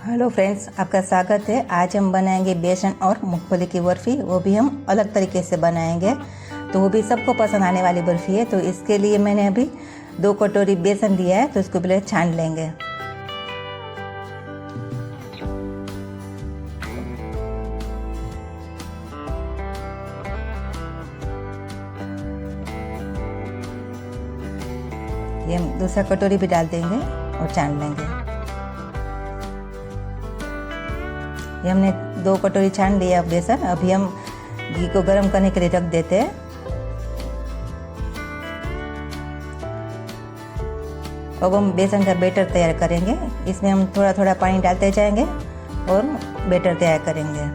Hello friends, आपका स्वागत है। आज हम बनाएंगे बेसन और मूंगफली की बर्फ़ी। वो भी हम अलग तरीके से बनाएंगे, तो वो भी सबको पसंद आने वाली बर्फ़ी है। तो इसके लिए मैंने अभी 2 कटोरी बेसन लिया है, तो इसको पहले छान लेंगे। ये हम दूसरा कटोरी भी डाल देंगे और छान लेंगे। ये हमने 2 कटोरी छान लिया बेसन। अभी हम घी को गर्म करने के लिए रख देते हैं। अब हम बेसन का बैटर तैयार करेंगे। इसमें हम थोड़ा थोड़ा पानी डालते जाएंगे और बैटर तैयार करेंगे।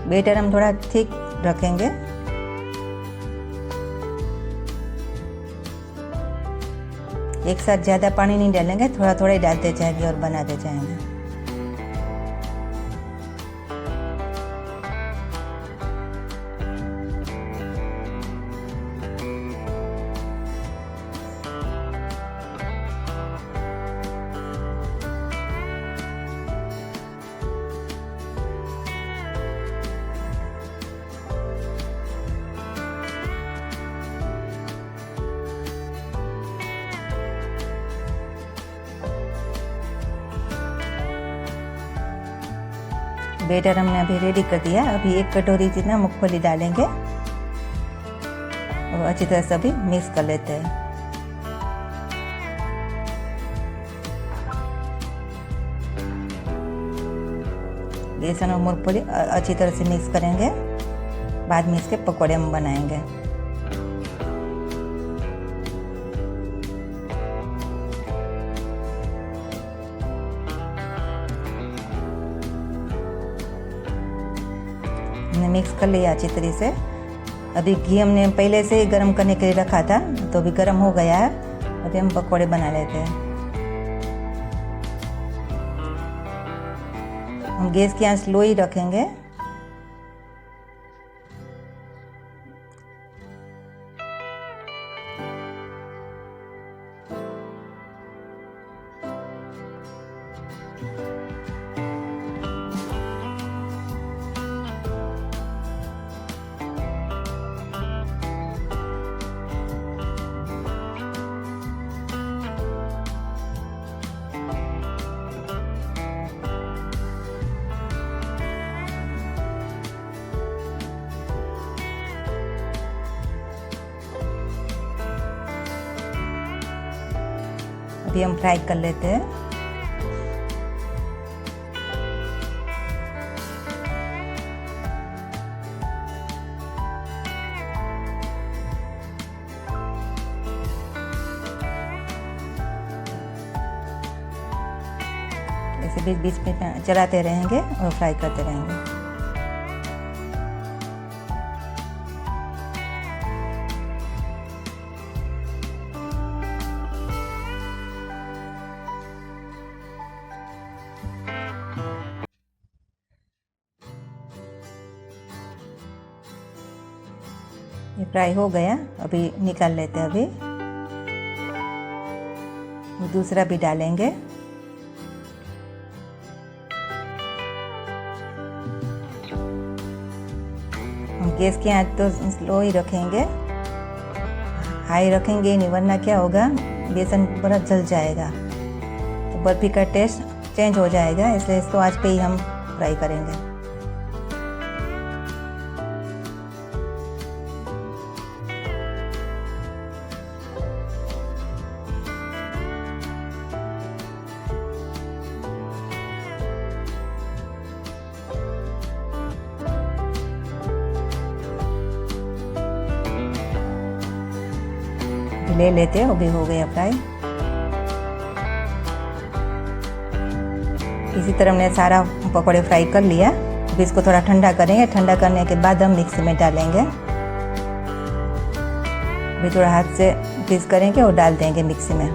बैटर हम थोड़ा थिक रखेंगे। एक साथ ज़्यादा पानी नहीं डालेंगे, थोड़ा थोड़ा ही डालते जाएंगे और बनाते जाएंगे। बैटर हमने अभी रेडी कर दिया। अभी 1 कटोरी जितना मूंगफली डालेंगे और अच्छी तरह से अभी मिक्स कर लेते हैं। बेसन और मूंगफली अच्छी तरह से मिक्स करेंगे। बाद में इसके पकौड़े हम बनाएंगे। हमने मिक्स कर लिया अच्छी तरह से। अभी घी हमने पहले से ही गर्म करने के लिए रखा था, तो अभी गर्म हो गया है। अभी हम पकौड़े बना लेते हैं। हम गैस की आंच लो ही रखेंगे। अभी हम फ्राई कर लेते हैं। ऐसे बीच बीच में चलाते रहेंगे और फ्राई करते रहेंगे। ये फ्राई हो गया, अभी निकाल लेते हैं। अभी दूसरा भी डालेंगे। हम गैस की आंच तो स्लो ही रखेंगे, हाई रखेंगे नहीं, वरना क्या होगा, बेसन पूरा जल जाएगा तो बर्फी का टेस्ट चेंज हो जाएगा। इसलिए इसको आंच पे ही हम फ्राई करेंगे। ले लेते हैं, वो भी हो गया फ्राई। इसी तरह हमने सारा पकौड़े फ्राई कर लिया। अब इसको थोड़ा ठंडा करेंगे। ठंडा करने के बाद हम मिक्सी में डालेंगे। अभी थोड़ा हाथ से पीस करेंगे और डाल देंगे मिक्सी में।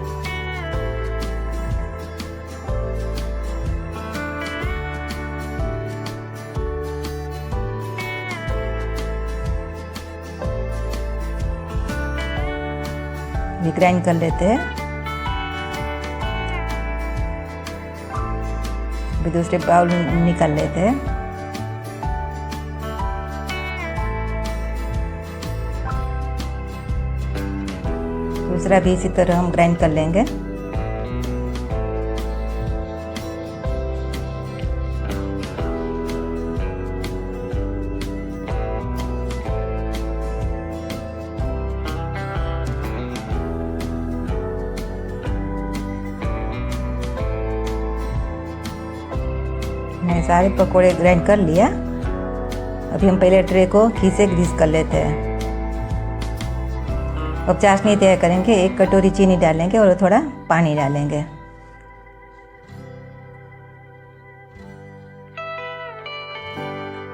ग्राइंड कर लेते हैं। अभी दूसरे बाउल निकाल लेते हैं। दूसरा भी इसी तरह हम ग्राइंड कर लेंगे। मैंने सारे पकोड़े ग्राइंड कर लिया। अभी हम पहले ट्रे को घी से ग्रीस कर लेते हैं। अब चाशनी तैयार करेंगे। 1 कटोरी चीनी डालेंगे और थोड़ा पानी डालेंगे।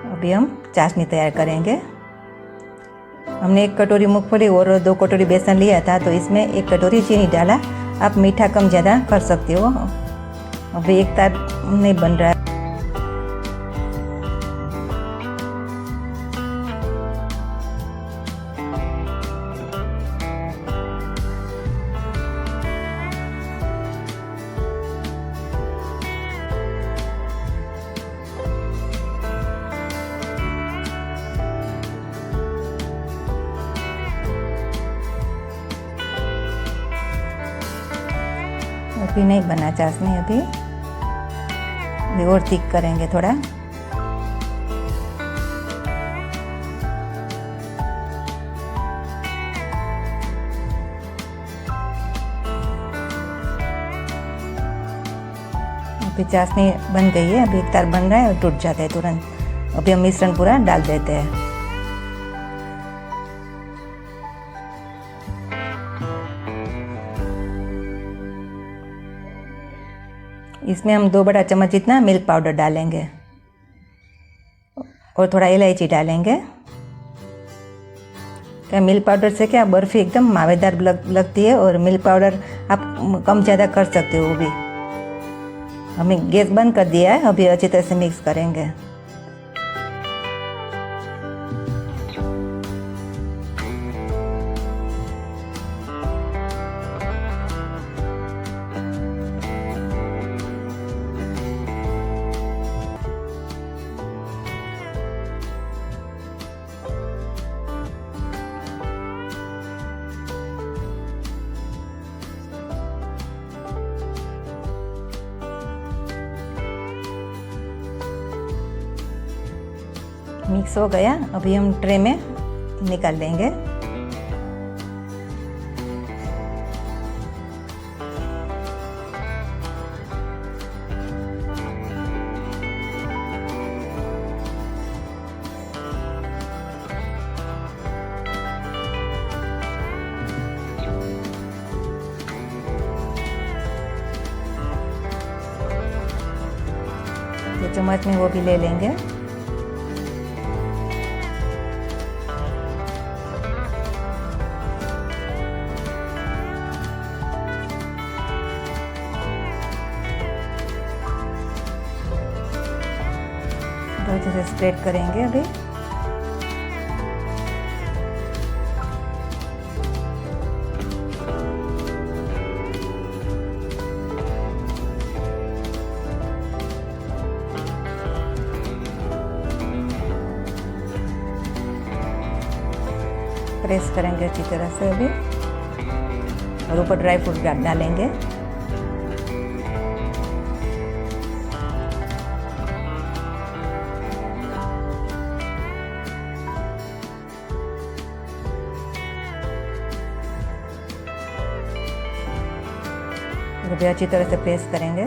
अभी हम चाशनी तैयार करेंगे। हमने 1 कटोरी मूंगफली और 2 कटोरी बेसन लिया था, तो इसमें 1 कटोरी चीनी डाला। आप मीठा कम ज़्यादा कर सकते हो। अभी एक तार नहीं बन रहा है। अभी नहीं बना चाशनी, अभी और थिक करेंगे थोड़ा। अभी चाशनी बन गई है। अभी एक तार बन रहा है और टूट जाता है तुरंत। अभी हम मिश्रण पूरा डाल देते हैं। इसमें हम 2 बड़ा चम्मच जितना मिल्क पाउडर डालेंगे और थोड़ा इलायची डालेंगे। क्या मिल्क पाउडर से क्या बर्फ़ी एकदम मावेदार लगती है, और मिल्क पाउडर आप कम ज़्यादा कर सकते हो। वो भी हमें गैस बंद कर दिया है। अभी अच्छी तरह से मिक्स करेंगे। मिक्स हो गया। अभी हम ट्रे में निकाल लेंगे। तो चम्मच में वो भी ले लेंगे। अच्छे से स्प्रेड करेंगे। अभी प्रेस करेंगे अच्छी तरह से अभी, और ऊपर ड्राई फ्रूट डालेंगे। अभी अच्छी तरह से प्रेस करेंगे।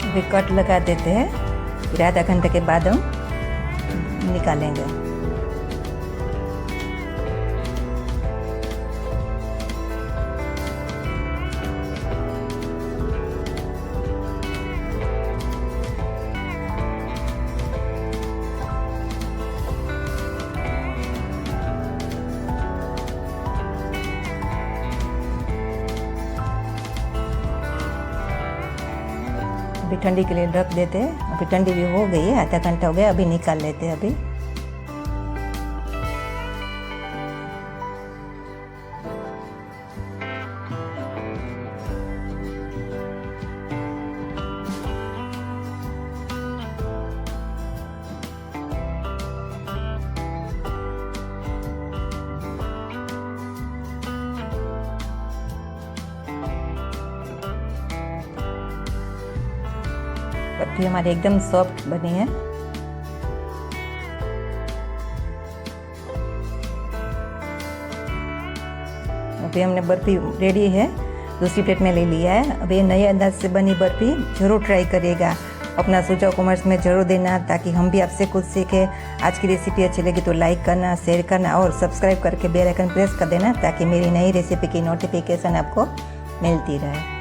अभी कट लगा देते हैं, फिर आधा घंटे के बाद हम निकालेंगे। अभी ठंडी के लिए रख देते हैं। अभी ठंडी भी हो गई है, आधा घंटा हो गया, अभी निकाल लेते हैं। अभी बर्फी हमारी एकदम सॉफ्ट बनी है। अभी हमने बर्फी रेडी है, दूसरी प्लेट में ले लिया है। अभी नए अंदाज से बनी बर्फी जरूर ट्राई करिएगा, अपना सुझाव कमेंट्स में जरूर देना ताकि हम भी आपसे कुछ सीखें। आज की रेसिपी अच्छी लगी तो लाइक करना, शेयर करना और सब्सक्राइब करके बेल आइकन प्रेस कर देना ताकि मेरी नई रेसिपी की नोटिफिकेशन आपको मिलती रहे।